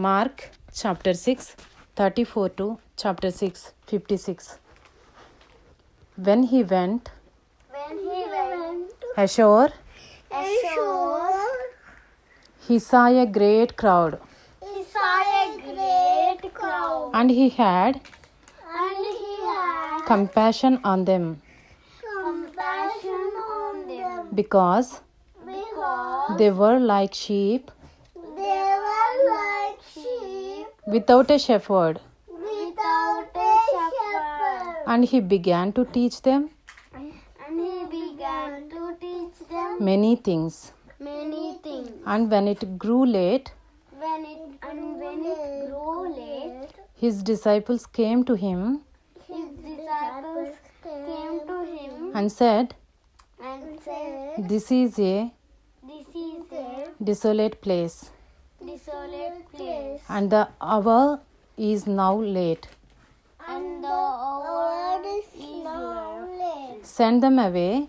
Mark chapter 6, 34 to chapter 6, 56. When he went ashore, he saw a great crowd, and he had compassion on them, because they were like sheep without a shepherd. And he began to teach them many things. And when it grew late, his disciples came to him and said, "This is a desolate place, and the hour is now late. Send them away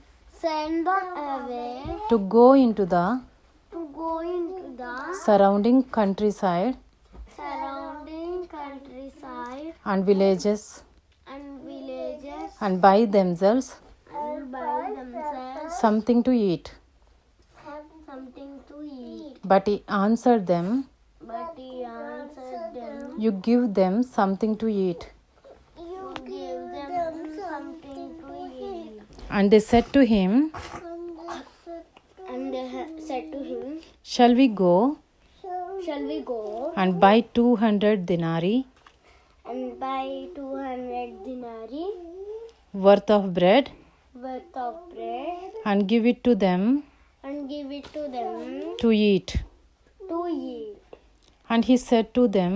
to go into the surrounding countryside and villages and buy themselves something to eat." But he answered them, "You give them something to eat." And they said to him, "Shall we go and buy 200 denarii worth of bread and give it to them to eat?" And he said to them,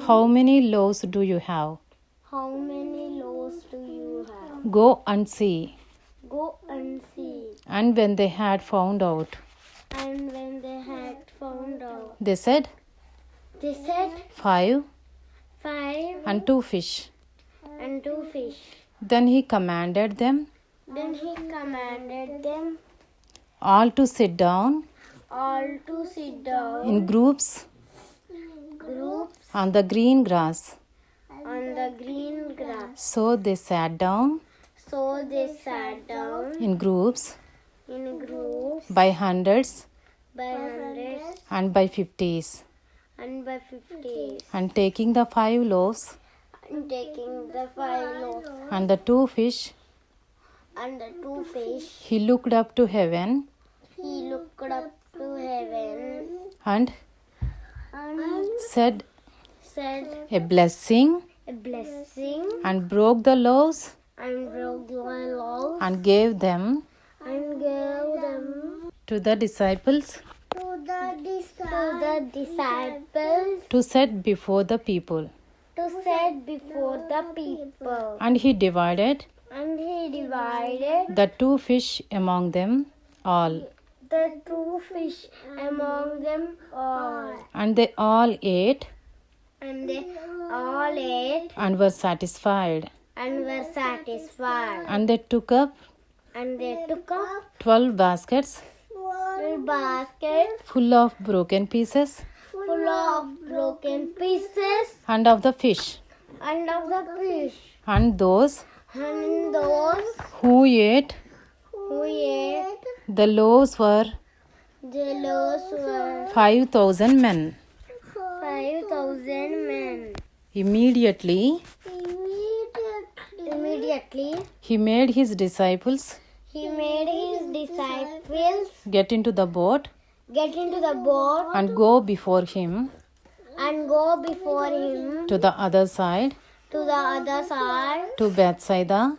"How many loaves do you have? Go and see." And when they had found out, they said, 5 and 2 fish. Then he commanded them all to sit down in groups on the green grass. So they sat down in groups by hundreds and by 50s. And taking the 5 loaves and the 2 fish, he looked up to heaven and said a blessing and broke the loaves and gave them to the disciples to set before the people. And he divided the 2 fish among them all. And they all ate and were satisfied. And they took up 12 baskets full of broken pieces and of the fish. And those who ate the loaves were 5,000 men. Immediately he made his disciples get into the boat and go before him to the other side, to Bethsaida,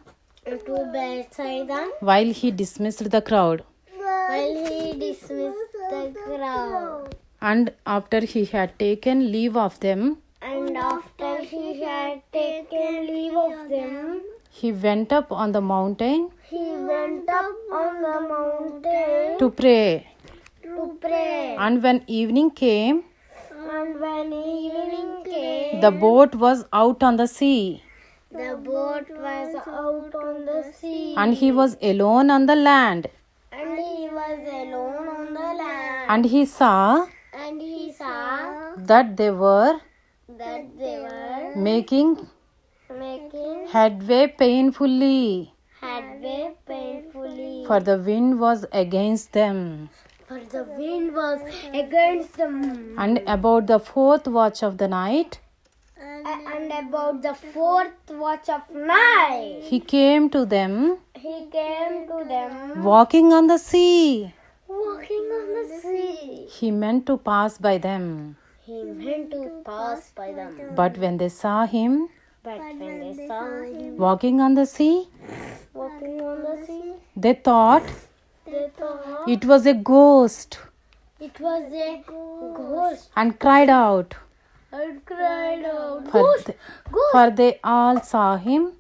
while he dismissed the crowd. And after he had taken leave of them, he went up on the mountain to pray. And when evening came, the boat was out on the sea. And he was alone on the land. And he saw that they were making headway painfully, for the wind was against them. And about the fourth watch of the night, he came to them, walking on the sea. He meant to pass by them. But when they saw him walking on the sea, they thought it was a ghost and cried out. For they all saw him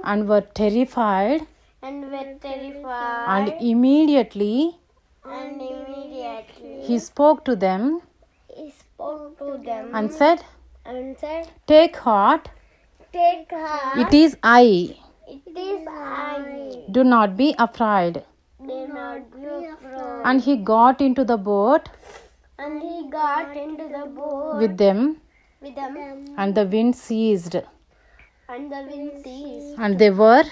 and were terrified. And immediately he spoke to them and said, "Take heart, it is I. Do not be afraid." And he got into the boat with them, and the wind ceased. And they were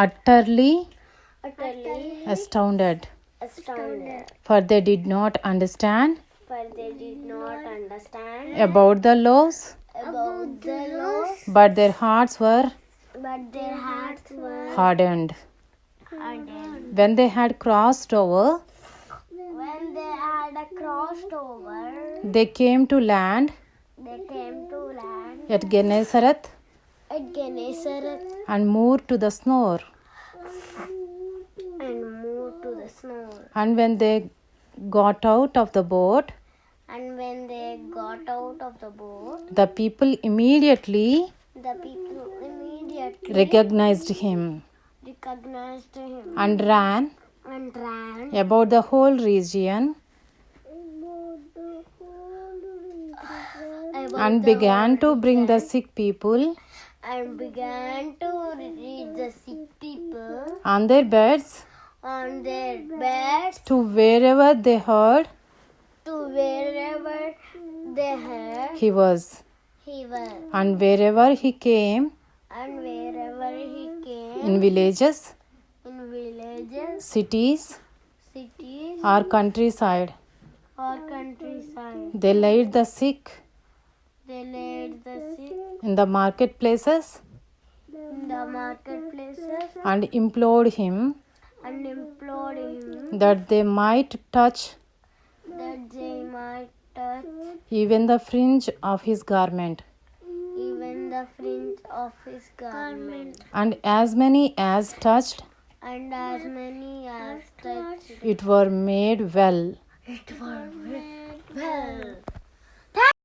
utterly astounded, for they did not understand about the laws, but their hearts were hardened. When they had crossed over, they came to land at Gennesareth and moved to the shore. And when they got out of the boat, the people immediately recognized him and ran about the whole region and began to bring the sick people on their beds to wherever they heard he was. And wherever he came, in villages, cities, or countryside, they laid the sick in the marketplaces and implored him that they might touch even the fringe of his garment. And as many as touched it were made well.